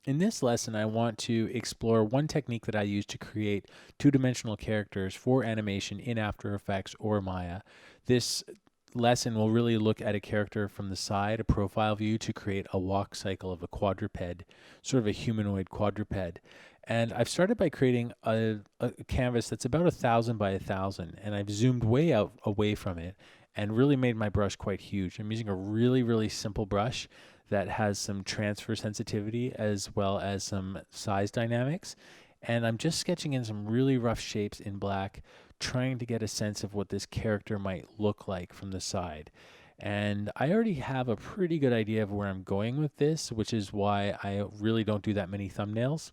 In this lesson, I want to explore one technique that I use to create two-dimensional characters for animation in After Effects or Maya. This lesson will really look at a character from the side, a profile view, to create a walk cycle of a quadruped, sort of a humanoid quadruped. And I've started by creating a canvas that's about 1,000 by 1,000, and I've zoomed way out away from it and really made my brush quite huge. I'm using a really, really simple brush that has some transfer sensitivity as well as some size dynamics. And I'm just sketching in some really rough shapes in black, trying to get a sense of what this character might look like from the side. And I already have a pretty good idea of where I'm going with this, which is why I really don't do that many thumbnails.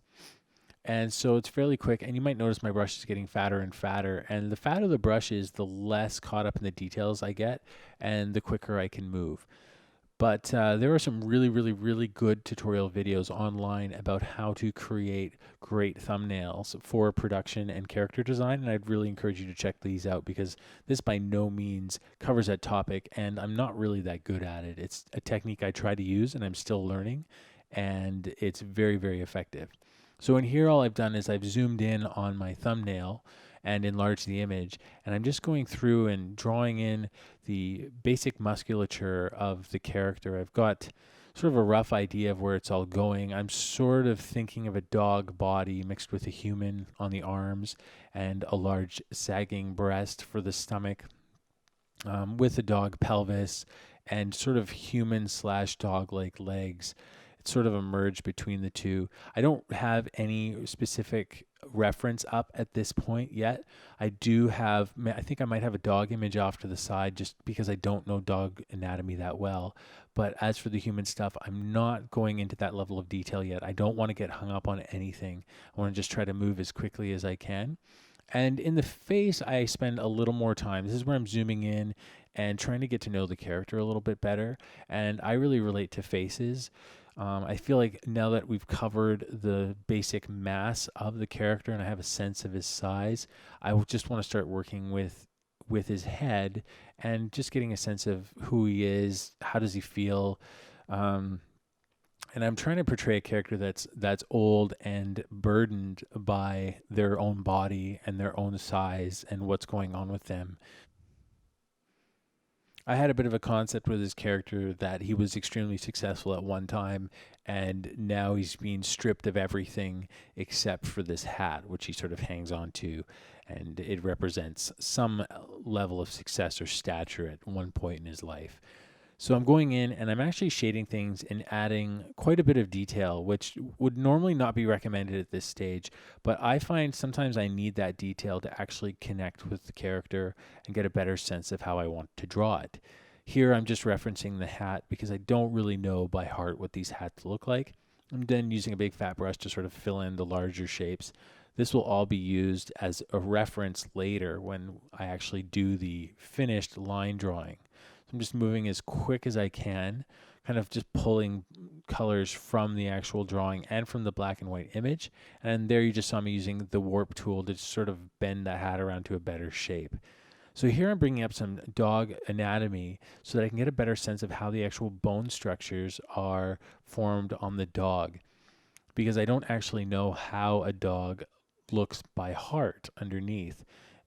And so it's fairly quick, and you might notice my brush is getting fatter and fatter. And the fatter the brush is, the less caught up in the details I get, and the quicker I can move. But there are some really, really, really good tutorial videos online about how to create great thumbnails for production and character design. And I'd really encourage you to check these out because this by no means covers that topic. And I'm not really that good at it. It's a technique I try to use and I'm still learning. And it's very, very effective. So in here, all I've done is I've zoomed in on my thumbnail and enlarged the image. And I'm just going through and drawing in the basic musculature of the character. I've got sort of a rough idea of where it's all going. I'm sort of thinking of a dog body mixed with a human on the arms and a large sagging breast for the stomach, with a dog pelvis and sort of human slash dog like legs. It's sort of a merge between the two. I don't have any specific reference up at this point yet. I do have, I think I might have a dog image off to the side just because I don't know dog anatomy that well. But as for the human stuff, I'm not going into that level of detail yet. I don't want to get hung up on anything. I want to just try to move as quickly as I can. And in the face, I spend a little more time. This is where I'm zooming in and trying to get to know the character a little bit better. And I really relate to faces. I feel like now that we've covered the basic mass of the character and I have a sense of his size, I just want to start working with his head and just getting a sense of who he is, how does he feel, and I'm trying to portray a character that's old and burdened by their own body and their own size and what's going on with them. I had a bit of a concept with his character that he was extremely successful at one time, and now he's being stripped of everything except for this hat, which he sort of hangs on to, and it represents some level of success or stature at one point in his life. So I'm going in and I'm actually shading things and adding quite a bit of detail, which would normally not be recommended at this stage. But I find sometimes I need that detail to actually connect with the character and get a better sense of how I want to draw it. Here I'm just referencing the hat because I don't really know by heart what these hats look like. I'm then using a big fat brush to sort of fill in the larger shapes. This will all be used as a reference later when I actually do the finished line drawing. I'm just moving as quick as I can, kind of just pulling colors from the actual drawing and from the black and white image. And there you just saw me using the warp tool to sort of bend that hat around to a better shape. So here I'm bringing up some dog anatomy so that I can get a better sense of how the actual bone structures are formed on the dog, because I don't actually know how a dog looks by heart underneath,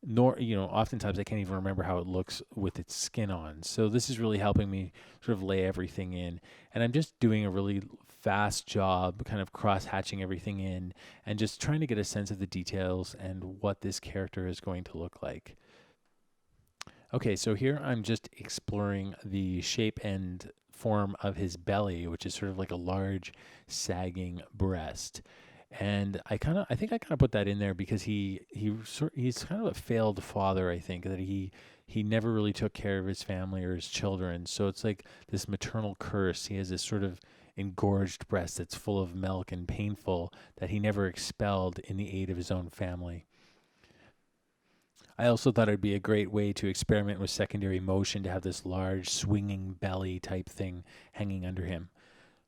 nor, oftentimes I can't even remember how it looks with its skin on. So this is really helping me sort of lay everything in, and I'm just doing a really fast job kind of cross hatching everything in and just trying to get a sense of the details and what this character is going to look like. Okay, so here I'm just exploring the shape and form of his belly, which is sort of like a large sagging breast. And I think I kind of put that in there because he's kind of a failed father. I think that he never really took care of his family or his children. So it's like this maternal curse. He has this sort of engorged breast that's full of milk and painful that he never expelled in the aid of his own family. I also thought it'd be a great way to experiment with secondary motion to have this large swinging belly type thing hanging under him.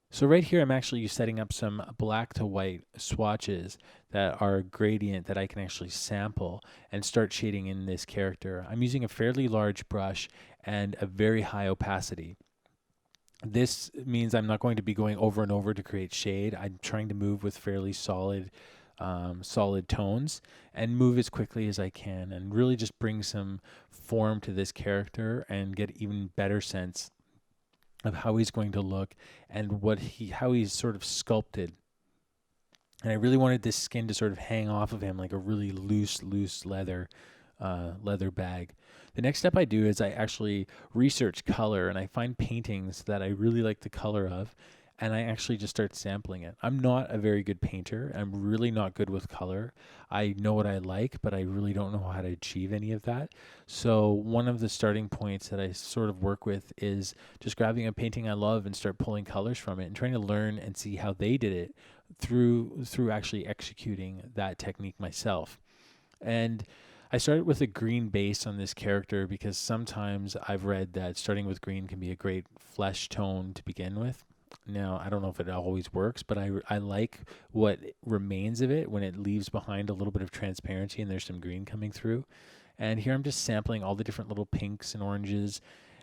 So right here, I'm actually setting up some black to white swatches that are gradient that I can actually sample and start shading in this character. I'm using a fairly large brush and a very high opacity. This means I'm not going to be going over and over to create shade. I'm trying to move with fairly solid tones and move as quickly as I can and really just bring some form to this character and get even better sense of how he's going to look and how he's sort of sculpted. And I really wanted this skin to sort of hang off of him like a really loose leather bag. The next step I do is I actually research color and I find paintings that I really like the color of, and I actually just start sampling it. I'm not a very good painter. I'm really not good with color. I know what I like, but I really don't know how to achieve any of that. So one of the starting points that I sort of work with is just grabbing a painting I love and start pulling colors from it and trying to learn and see how they did it through actually executing that technique myself. And I started with a green base on this character because sometimes I've read that starting with green can be a great flesh tone to begin with. Now, I don't know if it always works, but I like what remains of it when it leaves behind a little bit of transparency and there's some green coming through. And here I'm just sampling all the different little pinks and oranges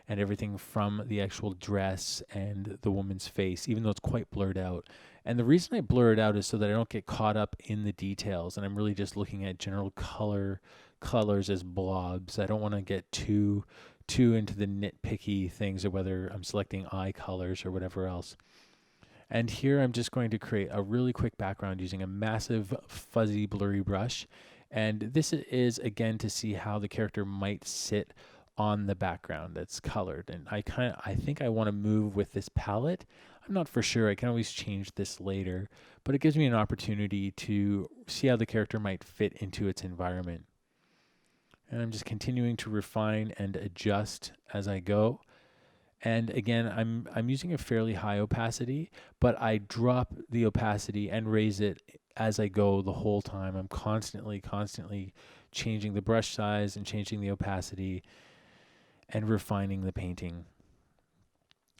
and everything from the actual dress and the woman's face, even though it's quite blurred out. And the reason I blur it out is so that I don't get caught up in the details, and I'm really just looking at general colors as blobs. I don't want to get too into the nitpicky things of whether I'm selecting eye colors or whatever else. And here I'm just going to create a really quick background using a massive fuzzy blurry brush. And this is again to see how the character might sit on the background that's colored. And I think I want to move with this palette. I'm not for sure. I can always change this later, but it gives me an opportunity to see how the character might fit into its environment. And I'm just continuing to refine and adjust as I go. And again, I'm using a fairly high opacity, but I drop the opacity and raise it as I go the whole time. I'm constantly changing the brush size and changing the opacity and refining the painting.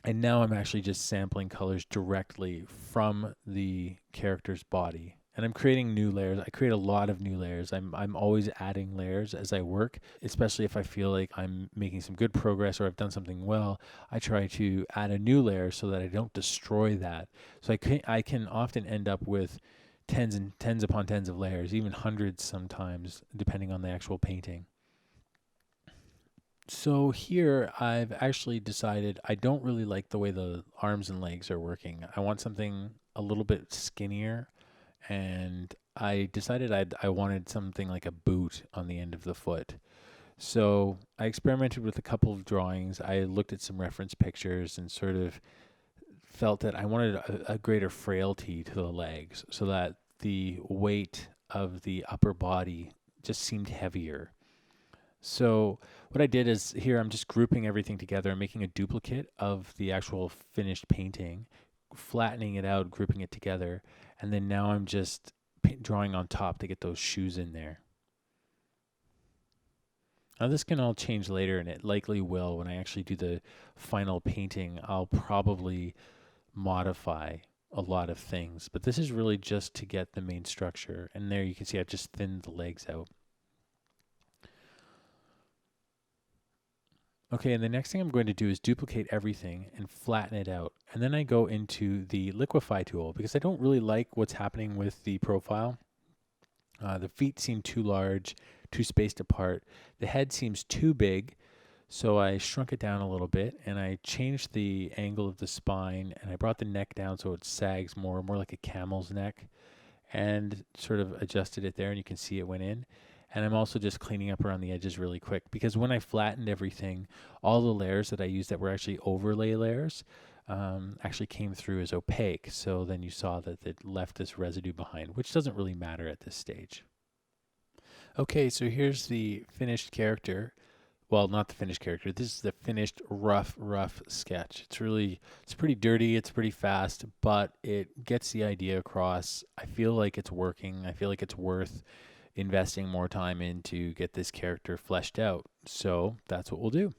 And now I'm actually just sampling colors directly from the character's body. And I'm creating new layers. I create a lot of new layers. I'm always adding layers as I work, especially if I feel like I'm making some good progress or I've done something well. I try to add a new layer so that I don't destroy that. So I can often end up with tens and tens upon tens of layers, even hundreds sometimes, depending on the actual painting. So here I've actually decided I don't really like the way the arms and legs are working. I want something a little bit skinnier, and I decided I wanted something like a boot on the end of the foot. So I experimented with a couple of drawings. I looked at some reference pictures and sort of felt that I wanted a greater frailty to the legs so that the weight of the upper body just seemed heavier. So what I did is here I'm just grouping everything together and making a duplicate of the actual finished painting, flattening it out, grouping it together, and then now I'm just drawing on top to get those shoes in there. Now this can all change later, and it likely will when I actually do the final painting. I'll probably modify a lot of things, but this is really just to get the main structure. And there you can see I've just thinned the legs out. Okay, and the next thing I'm going to do is duplicate everything and flatten it out. And then I go into the liquify tool because I don't really like what's happening with the profile. The feet seem too large, too spaced apart. The head seems too big, so I shrunk it down a little bit and I changed the angle of the spine and I brought the neck down so it sags more like a camel's neck, and sort of adjusted it there, and you can see it went in. And I'm also just cleaning up around the edges really quick because when I flattened everything, all the layers that I used that were actually overlay layers actually came through as opaque. So then you saw that it left this residue behind, which doesn't really matter at this stage. Okay, so here's the finished character. Well, not the finished character. This is the finished rough sketch. It's pretty dirty. It's pretty fast, but it gets the idea across. I feel like it's working. I feel like it's worth investing more time in to get this character fleshed out. So that's what we'll do.